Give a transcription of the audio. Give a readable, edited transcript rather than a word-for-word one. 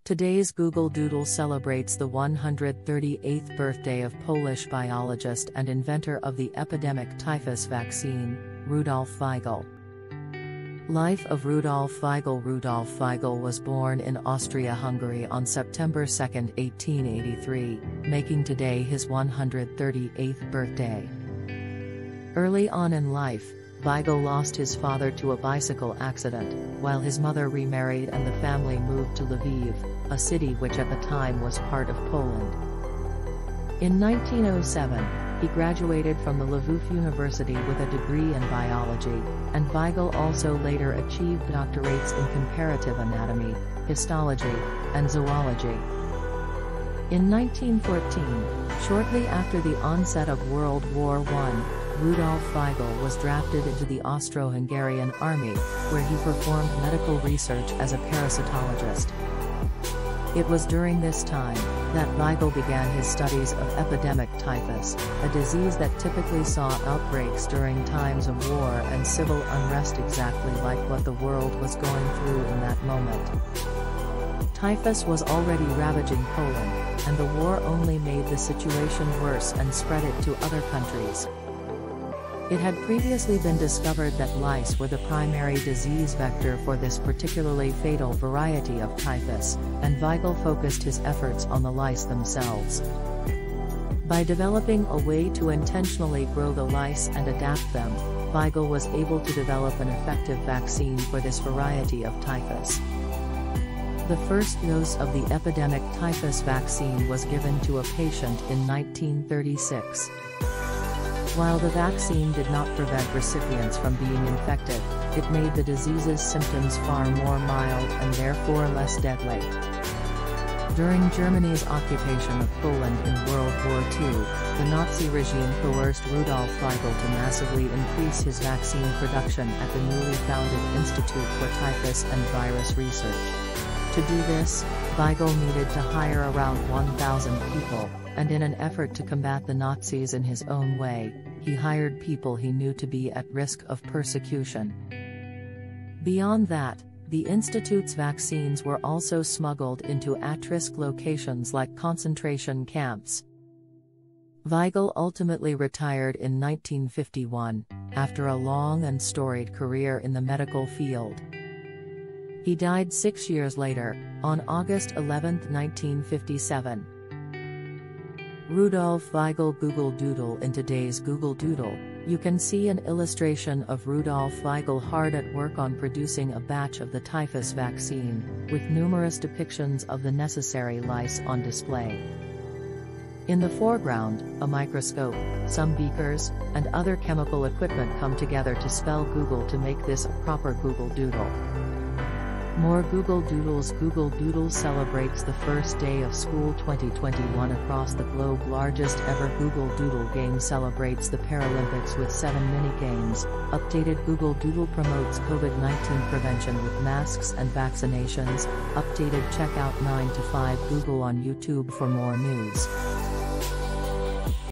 Today's Google Doodle celebrates the 138th birthday of Polish biologist and inventor of the epidemic typhus vaccine, Rudolf Weigl. Life of Rudolf Weigl. Rudolf Weigl was born in Austria-Hungary on September 2, 1883, making today his 138th birthday. Early on in life, Weigl lost his father to a bicycle accident, while his mother remarried and the family moved to Lviv, a city which at the time was part of Poland. In 1907, he graduated from the Lviv University with a degree in biology, and Weigl also later achieved doctorates in comparative anatomy, histology, and zoology. In 1914, shortly after the onset of World War I, Rudolf Weigl was drafted into the Austro-Hungarian army, where he performed medical research as a parasitologist. It was during this time that Weigl began his studies of epidemic typhus, a disease that typically saw outbreaks during times of war and civil unrest, exactly like what the world was going through in that moment. Typhus was already ravaging Poland, and the war only made the situation worse and spread it to other countries. It had previously been discovered that lice were the primary disease vector for this particularly fatal variety of typhus, and Weigl focused his efforts on the lice themselves. By developing a way to intentionally grow the lice and adapt them, Weigl was able to develop an effective vaccine for this variety of typhus. The first dose of the epidemic typhus vaccine was given to a patient in 1936. While the vaccine did not prevent recipients from being infected, it made the disease's symptoms far more mild and therefore less deadly. During Germany's occupation of Poland in World War II, the Nazi regime coerced Rudolf Weigl to massively increase his vaccine production at the newly founded Institute for Typhus and Virus Research. To do this, Weigl needed to hire around 1,000 people, and in an effort to combat the Nazis in his own way, he hired people he knew to be at risk of persecution. Beyond that, the Institute's vaccines were also smuggled into at-risk locations like concentration camps. Weigl ultimately retired in 1951, after a long and storied career in the medical field. He died 6 years later, on August 11, 1957. Rudolf Weigl. Google Doodle. In today's Google Doodle, you can see an illustration of Rudolf Weigl hard at work on producing a batch of the typhus vaccine, with numerous depictions of the necessary lice on display. In the foreground, a microscope, some beakers, and other chemical equipment come together to spell Google to make this a proper Google Doodle. More Google Doodles. Google Doodle celebrates the first day of school 2021 across the globe. Largest ever Google Doodle game celebrates the Paralympics with 7 mini-games. Updated Google Doodle promotes COVID-19 prevention with masks and vaccinations. Updated. Check out 9 to 5 Google on YouTube for more news.